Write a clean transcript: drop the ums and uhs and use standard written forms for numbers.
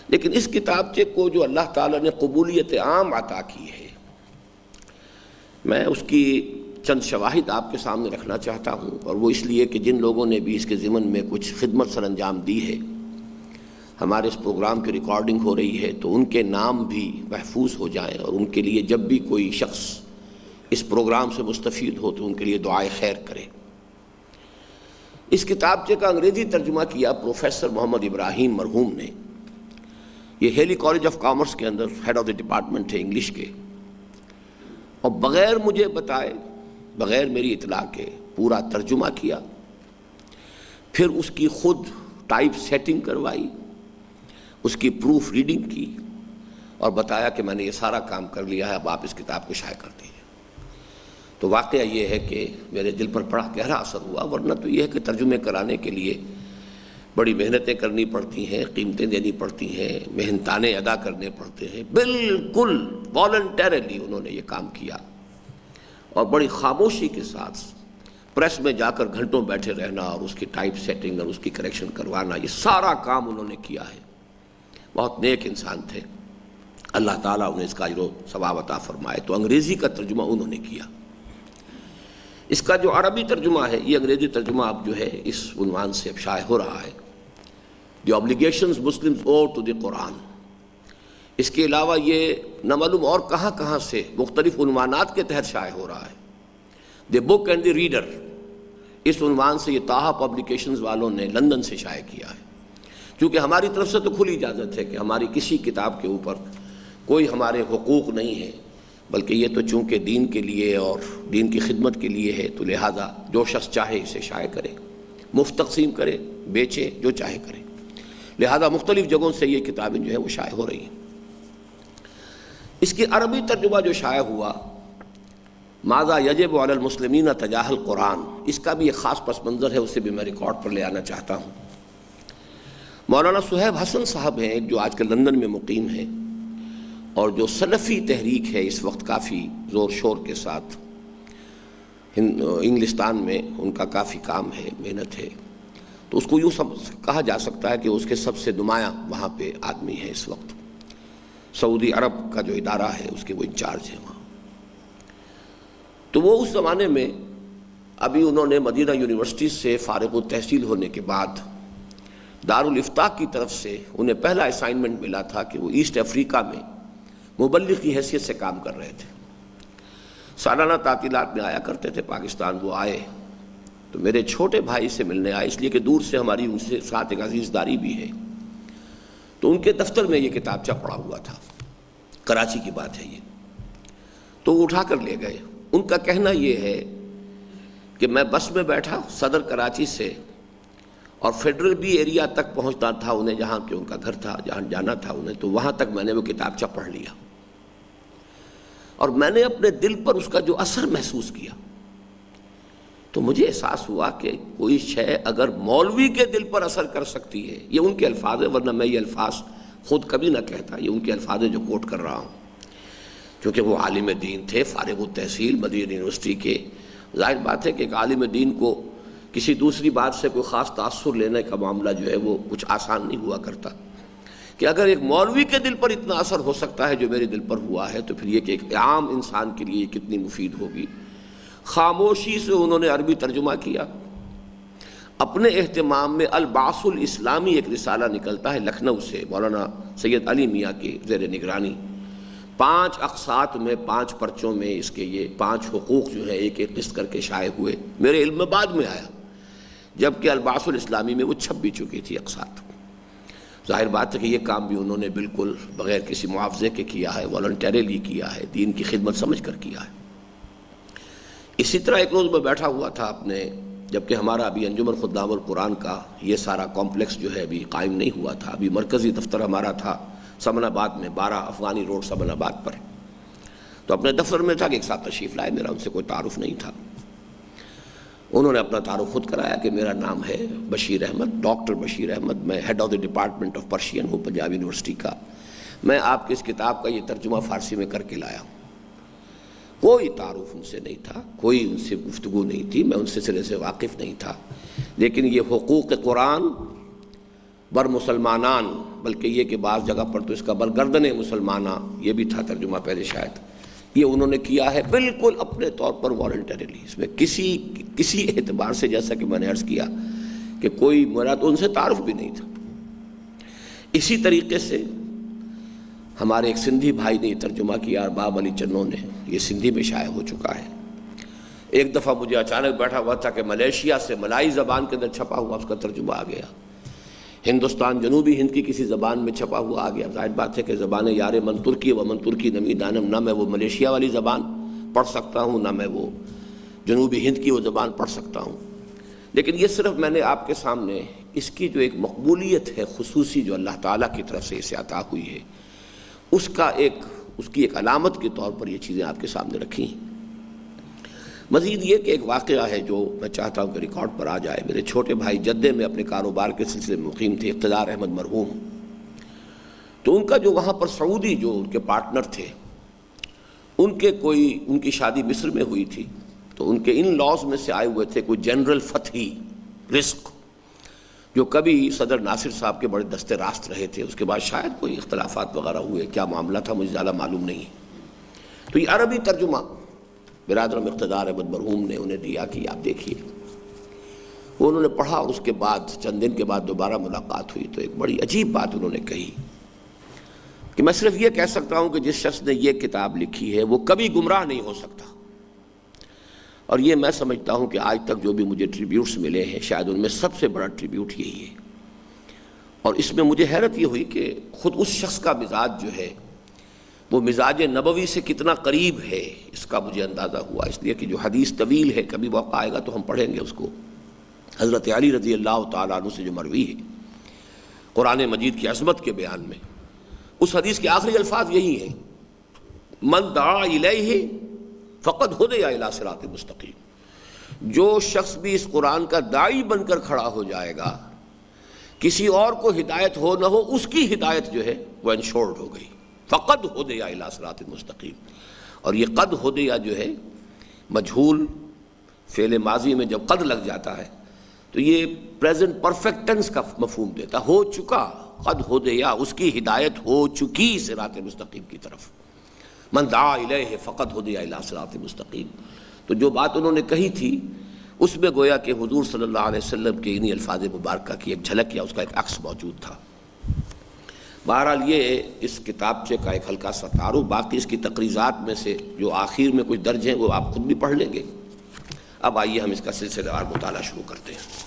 لیکن اس کتابچے کو جو اللہ تعالیٰ نے قبولیت عام عطا کی ہے، میں اس کی چند شواہد آپ کے سامنے رکھنا چاہتا ہوں، اور وہ اس لیے کہ جن لوگوں نے بھی اس کے ضمن میں کچھ خدمت سر انجام دی ہے، ہمارے اس پروگرام کی ریکارڈنگ ہو رہی ہے تو ان کے نام بھی محفوظ ہو جائیں، اور ان کے لیے جب بھی کوئی شخص اس پروگرام سے مستفید ہو تو ان کے لیے دعائے خیر کرے۔ اس کتابچے کا انگریزی ترجمہ کیا پروفیسر محمد ابراہیم مرحوم نے۔ یہ ہیلی کالج آف کامرس کے اندر ہیڈ آف دی ڈپارٹمنٹ تھے انگلش کے، اور بغیر مجھے بتائے، بغیر میری اطلاع کے پورا ترجمہ کیا، پھر اس کی خود ٹائپ سیٹنگ کروائی، اس کی پروف ریڈنگ کی، اور بتایا کہ میں نے یہ سارا کام کر لیا ہے، اب آپ اس کتاب کو شائع کر دیجیے۔ تو واقعہ یہ ہے کہ میرے دل پر بڑا گہرا اثر ہوا، ورنہ تو یہ ہے کہ ترجمے کرانے کے لیے بڑی محنتیں کرنی پڑتی ہیں، قیمتیں دینی پڑتی ہیں، محنتانے ادا کرنے پڑتے ہیں۔ بالکل والنٹیرلی انہوں نے یہ کام کیا، اور بڑی خاموشی کے ساتھ پریس میں جا کر گھنٹوں بیٹھے رہنا اور اس کی ٹائپ سیٹنگ اور اس کی کریکشن کروانا، یہ سارا کام انہوں نے کیا ہے۔ بہت نیک انسان تھے، اللہ تعالیٰ انہیں اس کا اجر و ثواب عطا فرمائے۔ تو انگریزی کا ترجمہ انہوں نے کیا۔ اس کا جو عربی ترجمہ ہے، یہ انگریزی ترجمہ اب جو ہے اس عنوان سے اب شائع ہو رہا ہے، the obligations Muslims owe to the Quran. اس کے علاوہ یہ نہ معلوم اور کہاں کہاں سے مختلف عنوانات کے تحت شائع ہو رہا ہے۔ دی بک اینڈ دی ریڈر، اس عنوان سے یہ طاہا پبلیکیشنز والوں نے لندن سے شائع کیا ہے۔ کیونکہ ہماری طرف سے تو کھلی اجازت ہے کہ ہماری کسی کتاب کے اوپر کوئی ہمارے حقوق نہیں ہے، بلکہ یہ تو چونکہ دین کے لیے اور دین کی خدمت کے لیے ہے، تو لہٰذا جو شخص چاہے اسے شائع کرے، مفت تقسیم کرے، بیچے، جو چاہے کرے۔ لہذا مختلف جگہوں سے یہ کتابیں جو ہیں وہ شائع ہو رہی ہیں۔ اس کی عربی ترجمہ جو شائع ہوا، ماذا یجب علی المسلمین تجاہ القرآن، اس کا بھی ایک خاص پس منظر ہے، اسے بھی میں ریکارڈ پر لے آنا چاہتا ہوں۔ مولانا صہیب حسن صاحب ہیں جو آج کل لندن میں مقیم ہیں، اور جو سلفی تحریک ہے اس وقت کافی زور شور کے ساتھ انگلستان میں ان کا کافی کام ہے، محنت ہے، تو اس کو یوں کہا جا سکتا ہے کہ اس کے سب سے نمایاں وہاں پہ آدمی ہے اس وقت۔ سعودی عرب کا جو ادارہ ہے اس کے وہ انچارج ہیں وہاں۔ تو وہ اس زمانے میں ابھی انہوں نے مدینہ یونیورسٹی سے فارغ التحصیل ہونے کے بعد دارالافتاء کی طرف سے انہیں پہلا اسائنمنٹ ملا تھا کہ وہ ایسٹ افریقہ میں مبلغ کی حیثیت سے کام کر رہے تھے۔ سالانہ تعطیلات میں آیا کرتے تھے پاکستان۔ وہ آئے تو میرے چھوٹے بھائی سے ملنے آئے، اس لیے کہ دور سے ہماری ان سے ساتھ ایک عزیز داری بھی ہے۔ تو ان کے دفتر میں یہ کتابچہ پڑا ہوا تھا، کراچی کی بات ہے یہ، تو وہ اٹھا کر لے گئے۔ ان کا کہنا یہ ہے کہ میں بس میں بیٹھا صدر کراچی سے، اور فیڈرل بی ایریا تک پہنچنا تھا انہیں، جہاں کہ ان کا گھر تھا، جہاں جانا تھا انہیں، تو وہاں تک میں نے وہ کتابچہ پڑھ لیا، اور میں نے اپنے دل پر اس کا جو اثر محسوس کیا، تو مجھے احساس ہوا کہ کوئی شے اگر مولوی کے دل پر اثر کر سکتی ہے، یہ ان کے الفاظ ہیں، ورنہ میں یہ الفاظ خود کبھی نہ کہتا، یہ ان کے الفاظ جو کوٹ کر رہا ہوں، کیونکہ وہ عالم دین تھے، فارغ التحصیل مدینہ یونیورسٹی کے۔ ظاہر بات ہے کہ ایک عالم دین کو کسی دوسری بات سے کوئی خاص تاثر لینے کا معاملہ جو ہے وہ کچھ آسان نہیں ہوا کرتا، کہ اگر ایک مولوی کے دل پر اتنا اثر ہو سکتا ہے جو میرے دل پر ہوا ہے، تو پھر یہ کہ ایک عام انسان کے لیے کتنی مفید ہوگی۔ خاموشی سے انہوں نے عربی ترجمہ کیا۔ اپنے اہتمام میں البعث الاسلامی ایک رسالہ نکلتا ہے لکھنؤ سے، مولانا سید علی میاں کی زیر نگرانی، 5 اقساط میں 5 پرچوں میں اس کے یہ 5 حقوق جو ہیں ایک ایک قسط کر کے شائع ہوئے۔ میرے علم میں بعد میں آیا، جبکہ البعث الاسلامی میں وہ چھپ بھی چکی تھی اقساط۔ ظاہر بات ہے کہ یہ کام بھی انہوں نے بالکل بغیر کسی معاوضے کے کیا ہے، والنٹیرلی کیا ہے، دین کی خدمت سمجھ کر کیا ہے۔ اسی طرح ایک روز میں بیٹھا ہوا تھا اپنے، جبکہ ہمارا ابھی انجمن خدام القرآن کا یہ سارا کمپلیکس جو ہے ابھی قائم نہیں ہوا تھا، ابھی مرکزی دفتر ہمارا تھا سمن آباد میں، 12 افغانی روڈ سمن آباد پر۔ تو اپنے دفتر میں تھا کہ ایک ساتھ تشریف لائے، میرا ان سے کوئی تعارف نہیں تھا۔ انہوں نے اپنا تعارف خود کرایا کہ میرا نام ہے بشیر احمد، ڈاکٹر بشیر احمد، میں head of the department of Persian ہوں پنجاب یونیورسٹی کا، میں آپ کی اس کتاب کا یہ ترجمہ فارسی میں کر کے لایا ہوں۔ کوئی تعارف ان سے نہیں تھا، کوئی ان سے گفتگو نہیں تھی، میں ان سے سرے سے واقف نہیں تھا، لیکن یہ حقوق قرآن بر مسلمانان، بلکہ یہ کہ بعض جگہ پر تو اس کا برگردن مسلمانہ یہ بھی تھا ترجمہ پہلے شاید، یہ انہوں نے کیا ہے بالکل اپنے طور پر والنٹریلی، اس میں کسی اعتبار سے، جیسا کہ میں نے عرض کیا کہ کوئی میرا تو ان سے تعارف بھی نہیں تھا۔ اسی طریقے سے ہمارے ایک سندھی بھائی نے یہ ترجمہ کیا، ارباب علی چنو نے، یہ سندھی میں شائع ہو چکا ہے۔ ایک دفعہ مجھے اچانک بیٹھا ہوا تھا کہ ملیشیا سے ملائی زبان کے اندر چھپا ہوا اس کا ترجمہ آ گیا، ہندوستان جنوبی ہند کی کسی زبان میں چھپا ہوا آ گیا۔ ظاہر بات ہے کہ زبان یار من ترکی و من ترکی نمی دانم، نہ میں وہ ملیشیا والی زبان پڑھ سکتا ہوں، نہ میں وہ جنوبی ہند کی وہ زبان پڑھ سکتا ہوں، لیکن یہ صرف میں نے آپ کے سامنے اس کی جو ایک مقبولیت ہے خصوصی جو اللہ تعالیٰ کی طرف سے اسے عطا ہوئی ہے، اس کی ایک علامت کے طور پر یہ چیزیں آپ کے سامنے رکھی ہیں۔ مزید یہ کہ ایک واقعہ ہے جو میں چاہتا ہوں کہ ریکارڈ پر آ جائے۔ میرے چھوٹے بھائی جدے میں اپنے کاروبار کے سلسلے میں مقیم تھے، اقتدار احمد مرحوم، تو ان کا جو وہاں پر سعودی جو ان کے پارٹنر تھے، ان کی شادی مصر میں ہوئی تھی، تو ان کے ان لاز میں سے آئے ہوئے تھے کوئی جنرل فتحی رزق، جو کبھی صدر ناصر صاحب کے بڑے دستے راست رہے تھے، اس کے بعد شاید کوئی اختلافات وغیرہ ہوئے، کیا معاملہ تھا مجھے زیادہ معلوم نہیں ہے۔ تو یہ عربی ترجمہ برادرم اقتدار احمد مرحوم نے انہیں دیا کہ آپ دیکھیے، وہ انہوں نے پڑھا، اور اس کے بعد چند دن کے بعد دوبارہ ملاقات ہوئی تو ایک بڑی عجیب بات انہوں نے کہی کہ میں صرف یہ کہہ سکتا ہوں کہ جس شخص نے یہ کتاب لکھی ہے وہ کبھی گمراہ نہیں ہو سکتا، اور یہ میں سمجھتا ہوں کہ آج تک جو بھی مجھے ٹریبیوٹس ملے ہیں شاید ان میں سب سے بڑا ٹریبیوٹ یہی ہے۔ اور اس میں مجھے حیرت یہ ہوئی کہ خود اس شخص کا مزاج جو ہے وہ مزاج نبوی سے کتنا قریب ہے، اس کا مجھے اندازہ ہوا، اس لیے کہ جو حدیث طویل ہے، کبھی موقع آئے گا تو ہم پڑھیں گے اس کو، حضرت علی رضی اللہ تعالیٰ عنہ سے جو مروی ہے قرآن مجید کی عظمت کے بیان میں، اس حدیث کے آخری الفاظ یہی ہیں، من دعا الیہ فقد ہدی الی صراط مستقیم، جو شخص بھی اس قرآن کا داعی بن کر کھڑا ہو جائے گا، کسی اور کو ہدایت ہو نہ ہو، اس کی ہدایت جو ہے وہ انشورڈ ہو گئی، فقد ہدی الی صراط مستقیم۔ اور یہ قد ہدی جو ہے مجہول فعل ماضی میں جب قد لگ جاتا ہے تو یہ پریزنٹ پرفیکٹ ٹینس کا مفہوم دیتا، ہو چکا، قد ہدی، اس کی ہدایت ہو چکی صراط مستقیم کی طرف، من دعا الیہ فقد ہدی الی صراط مستقیم۔ تو جو بات انہوں نے کہی تھی اس میں گویا کہ حضور صلی اللہ علیہ وسلم کے انہی الفاظ مبارکہ کی ایک جھلک یا اس کا ایک عکس موجود تھا۔ بہرحال یہ اس کتابچے کا ایک ہلکا سا تعارف، باقی اس کی تقریضات میں سے جو آخر میں کچھ درج ہیں وہ آپ خود بھی پڑھ لیں گے۔ اب آئیے ہم اس کا سلسلہ وار مطالعہ شروع کرتے ہیں۔